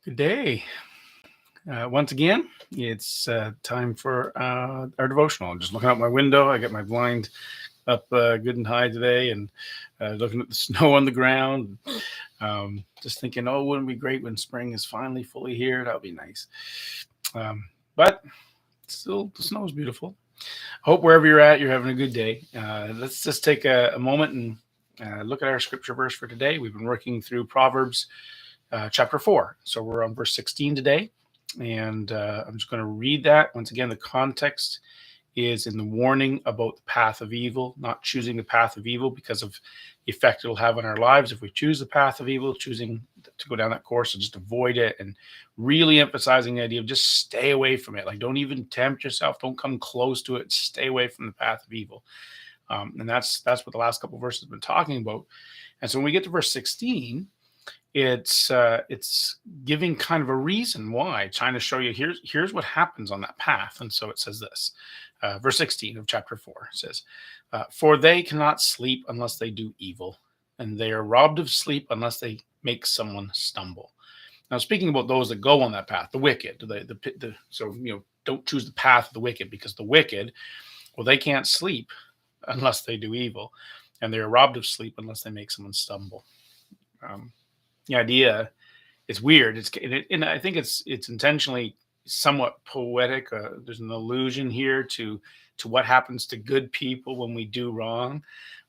Good day. Once again, it's time for our devotional. I'm just looking out my window. I got my blind up good and high today and looking at the snow on the ground. Just thinking, oh, wouldn't it be great when spring is finally fully here? That would be nice. But still, the snow is beautiful. Hope wherever you're at, you're having a good day. Let's just take a moment and look at our scripture verse for today. We've been working through Proverbs chapter 4. So we're on verse 16 today. And I'm just going to read that. Once again, the context is in the warning about the path of evil, not choosing the path of evil because of the effect it'll have on our lives. If we choose the path of evil, choosing to go down that course and just avoid it, and really emphasizing the idea of just stay away from it. Like, don't even tempt yourself. Don't come close to it. Stay away from the path of evil. And that's what the last couple of verses have been talking about. And so when we get to verse 16, it's giving kind of a reason why, trying to show you here's what happens on that path. And so it says this, verse 16 of chapter 4 says, for they cannot sleep unless they do evil, and they are robbed of sleep unless they make someone stumble. Now, speaking about those that go on that path, the wicked, don't choose the path of the wicked, because the wicked, well, they can't sleep unless they do evil, and they are robbed of sleep unless they make someone stumble. The idea, it's weird. And I think it's intentionally somewhat poetic. There's an allusion here to what happens to good people when we do wrong,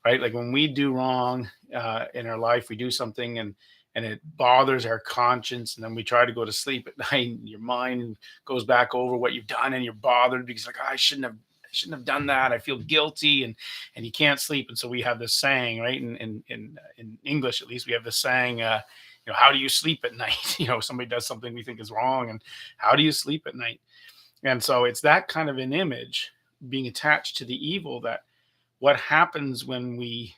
right? Like when we do wrong in our life, we do something and it bothers our conscience, and then we try to go to sleep at night, and your mind goes back over what you've done, and you're bothered because I shouldn't have done that. I feel guilty, and you can't sleep. And so we have this saying, right? In English, at least, we have this saying, how do you sleep at night? Somebody does something we think is wrong, and how do you sleep at night? And so it's that kind of an image being attached to the evil, that what happens when we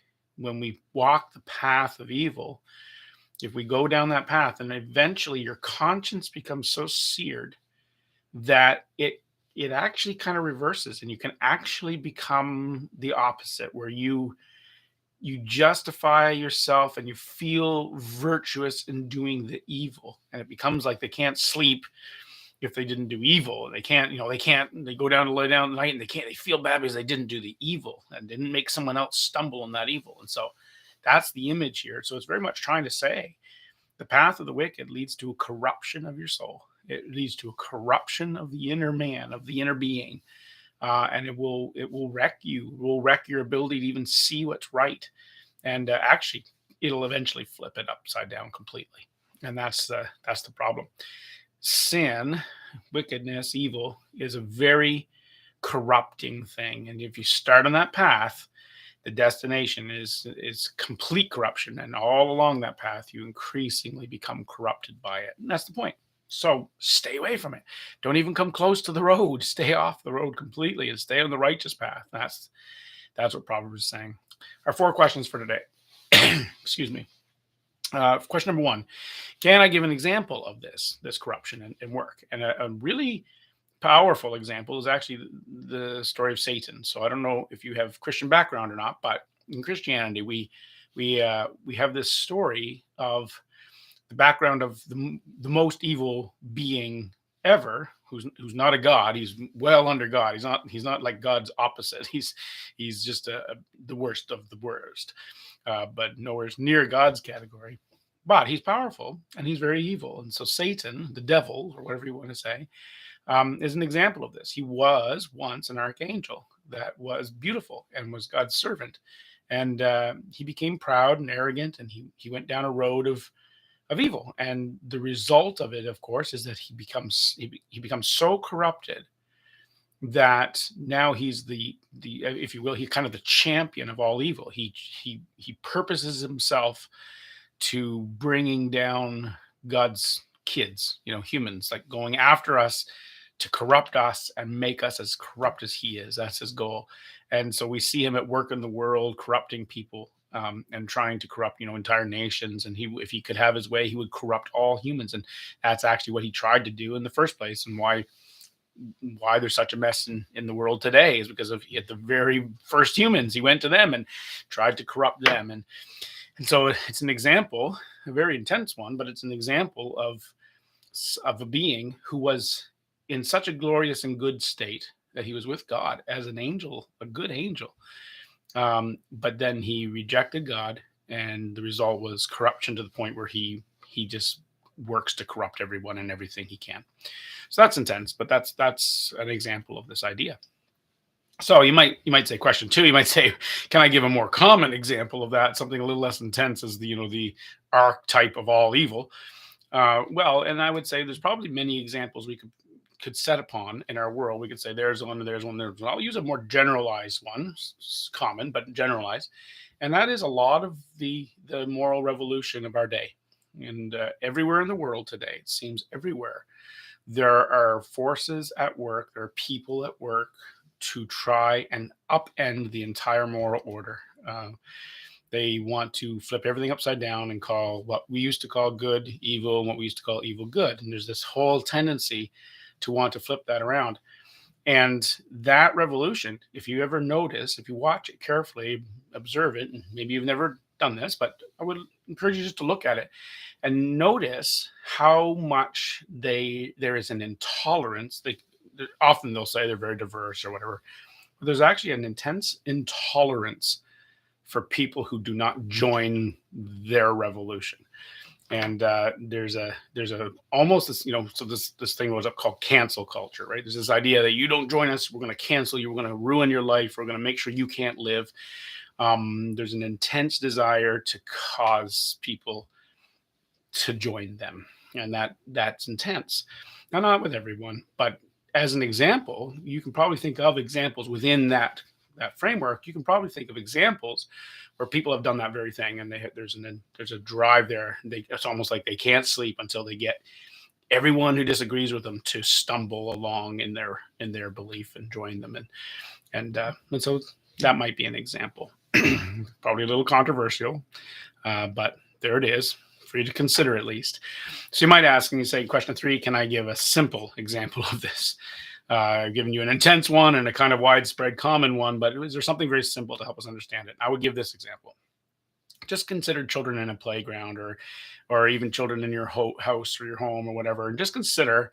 walk the path of evil, if we go down that path, and eventually your conscience becomes so seared that it actually kind of reverses, and you can actually become the opposite, where you justify yourself and you feel virtuous in doing the evil. And it becomes like they can't sleep if they didn't do evil. They go down to lay down at night, and they feel bad because they didn't do the evil and didn't make someone else stumble in that evil. And so that's the image here. So it's very much trying to say the path of the wicked leads to a corruption of your soul. It leads to a corruption of the inner man, of the inner being. And it will wreck you. It will wreck your ability to even see what's right, and actually, it'll eventually flip it upside down completely. And that's the problem. Sin, wickedness, evil is a very corrupting thing, and if you start on that path, the destination is complete corruption, and all along that path, you increasingly become corrupted by it, and that's the point. So stay away from it. Don't even come close to the road. Stay off the road completely and stay on the righteous path. That's what Proverbs is saying. Our 4 questions for today. Excuse me. Question number 1: can I give an example of this corruption and work? And a really powerful example is actually the story of Satan. So I don't know if you have Christian background or not, but in Christianity, we have this story of the background of the most evil being ever, who's not a god. He's well under God. He's not like God's opposite. He's just the worst of the worst, but nowhere near God's category. But he's powerful and he's very evil. And so Satan, the devil, or whatever you want to say, is an example of this. He was once an archangel that was beautiful and was God's servant, and he became proud and arrogant, and he went down a road of evil. And the result of it, of course, is that he becomes so corrupted that now he's the if you will, he's kind of the champion of all evil. He purposes himself to bringing down God's kids, humans, like going after us to corrupt us and make us as corrupt as he is. That's his goal. And so we see him at work in the world, corrupting people, and trying to corrupt, entire nations. And if he could have his way, he would corrupt all humans. And that's actually what he tried to do in the first place. And why there's such a mess in the world today is because of at the very first humans, he went to them and tried to corrupt them. And so it's an example, a very intense one, but it's an example of remembrance of a being who was in such a glorious and good state that he was with God as an angel, a good angel. But then he rejected God, and the result was corruption to the point where he just works to corrupt everyone and everything he can. So that's intense, but that's an example of this idea. So you might say question two. You might say, can I give a more common example of that? Something a little less intense as the archetype of all evil. Well, and I would say there's probably many examples we could set upon in our world. We could say there's one, there's one, there's one. I'll use a more generalized one, common but generalized, and that is a lot of the moral revolution of our day. And everywhere in the world today, it seems everywhere there are forces at work, there are people at work to try and upend the entire moral order. They want to flip everything upside down and call what we used to call good evil and what we used to call evil good. And there's this whole tendency to want to flip that around. And that revolution, if you ever notice, if you watch it carefully, observe it, and maybe you've never done this, but I would encourage you just to look at it and notice how much there is an intolerance. Often they'll say they're very diverse or whatever, but there's actually an intense intolerance for people who do not join their revolution. And there's a almost this, so this thing was up called cancel culture, right? There's this idea that you don't join us, we're going to cancel you, we're going to ruin your life, we're going to make sure you can't live. There's an intense desire to cause people to join them, and that's intense. Now, not with everyone, but as an example, you can probably think of examples within that framework. You can probably think of examples where people have done that very thing, and there's a drive there. It's almost like they can't sleep until they get everyone who disagrees with them to stumble along in their belief and join them, and so that might be an example. Probably a little controversial, but there it is for you to consider at least. So you might ask, and you say, question three, can I give a simple example of this? I've given you an intense one and a kind of widespread common one, but is there something very simple to help us understand it? I would give this example. Just consider children in a playground, or even children in your house or your home or whatever, and just consider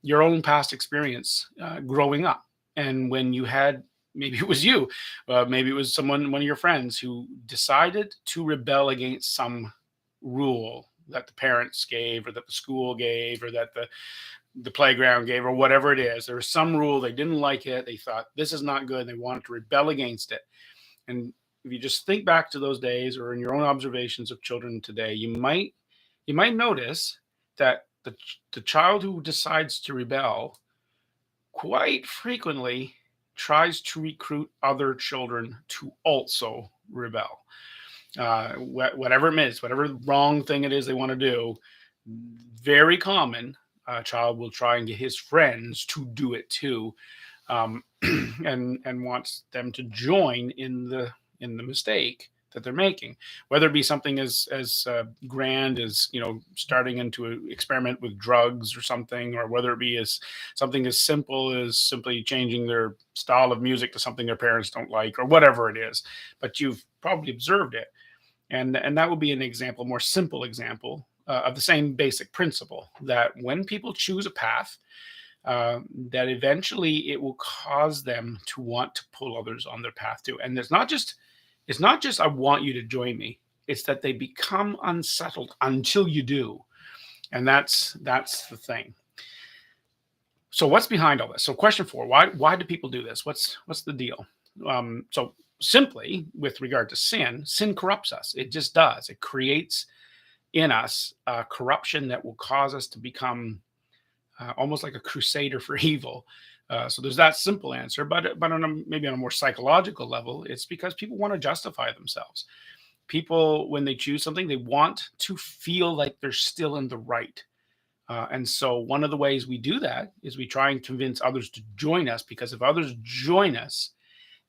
your own past experience growing up. And when you had, maybe it was you, maybe it was one of your friends who decided to rebel against some rule that the parents gave, or that the school gave, or that the playground gave, or whatever it is. There was some rule, they didn't like it, they thought this is not good, and they wanted to rebel against it. And if you just think back to those days, or in your own observations of children today, you might notice that the child who decides to rebel quite frequently tries to recruit other children to also rebel. Whatever it is, whatever wrong thing it is they want to do, very common. A child will try and get his friends to do it too, and wants them to join in the mistake that they're making, whether it be something as grand as starting into an experiment with drugs or something, or whether it be as something as simple as simply changing their style of music to something their parents don't like, or whatever it is. But you've probably observed it, and that would be an example, more simple example of the same basic principle, that when people choose a path, that eventually it will cause them to want to pull others on their path too. And it's not just I want you to join me. It's that they become unsettled until you do. And that's the thing. So what's behind all this? So question four, why do people do this? What's the deal? So simply with regard to sin corrupts us. It just does. It creates in us corruption that will cause us to become almost like a crusader for evil. So there's that simple answer, but maybe on a more psychological level, it's because people want to justify themselves. People, when they choose something, they want to feel like they're still in the right. And so one of the ways we do that is we try and convince others to join us, because if others join us,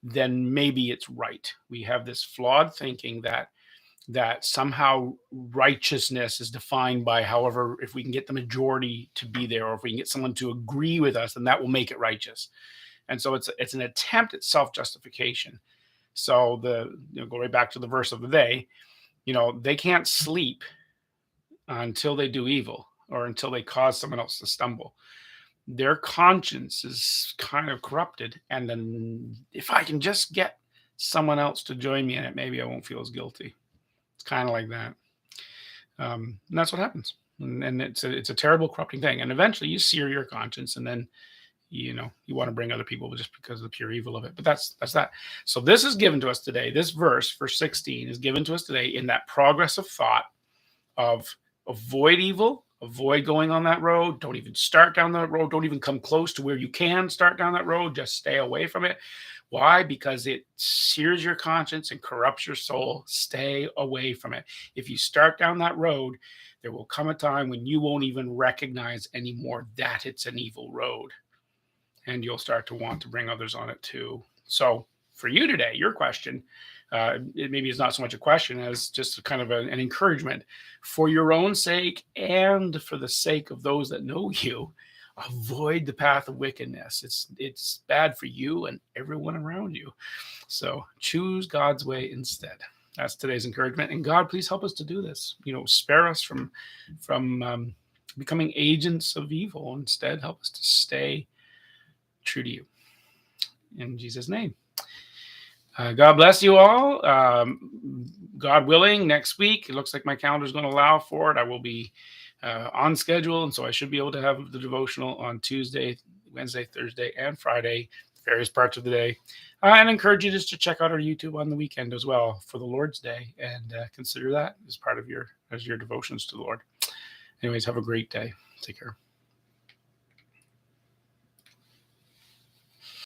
then maybe it's right. We have this flawed thinking that somehow righteousness is defined by, however, if we can get the majority to be there, or if we can get someone to agree with us, then that will make it righteous. And so it's an attempt at self-justification. So go right back to the verse of the day, they can't sleep until they do evil. or until they cause someone else to stumble. Their conscience is kind of corrupted. And then if I can just get someone else to join me in it, maybe I won't feel as guilty. It's kind of like that. And that's what happens. And it's a terrible corrupting thing. And eventually you sear your conscience, and then you want to bring other people just because of the pure evil of it. But that's that. So this is given to us today. This verse 16, is given to us today in that progress of thought of avoid evil, avoid going on that road. Don't even start down that road. Don't even come close to where you can start down that road. Just stay away from it. Why? Because it sears your conscience and corrupts your soul. Stay away from it. If you start down that road, there will come a time when you won't even recognize anymore that it's an evil road. And you'll start to want to bring others on it too. So for you today, your question, it maybe is not so much a question as just kind of an encouragement. For your own sake and for the sake of those that know you, avoid the path of wickedness. It's bad for you and everyone around you. So choose God's way instead. That's today's encouragement. And God, please help us to do this. Spare us from becoming agents of evil. Instead, help us to stay true to you. In Jesus' name. God bless you all. God willing, next week, it looks like my calendar is going to allow for it. I will be on schedule, and so I should be able to have the devotional on Tuesday, Wednesday, Thursday, and Friday, various parts of the day. And encourage you just to check out our YouTube on the weekend as well for the Lord's Day, and consider that as part of your devotions to the Lord. Anyways, have a great day. Take care.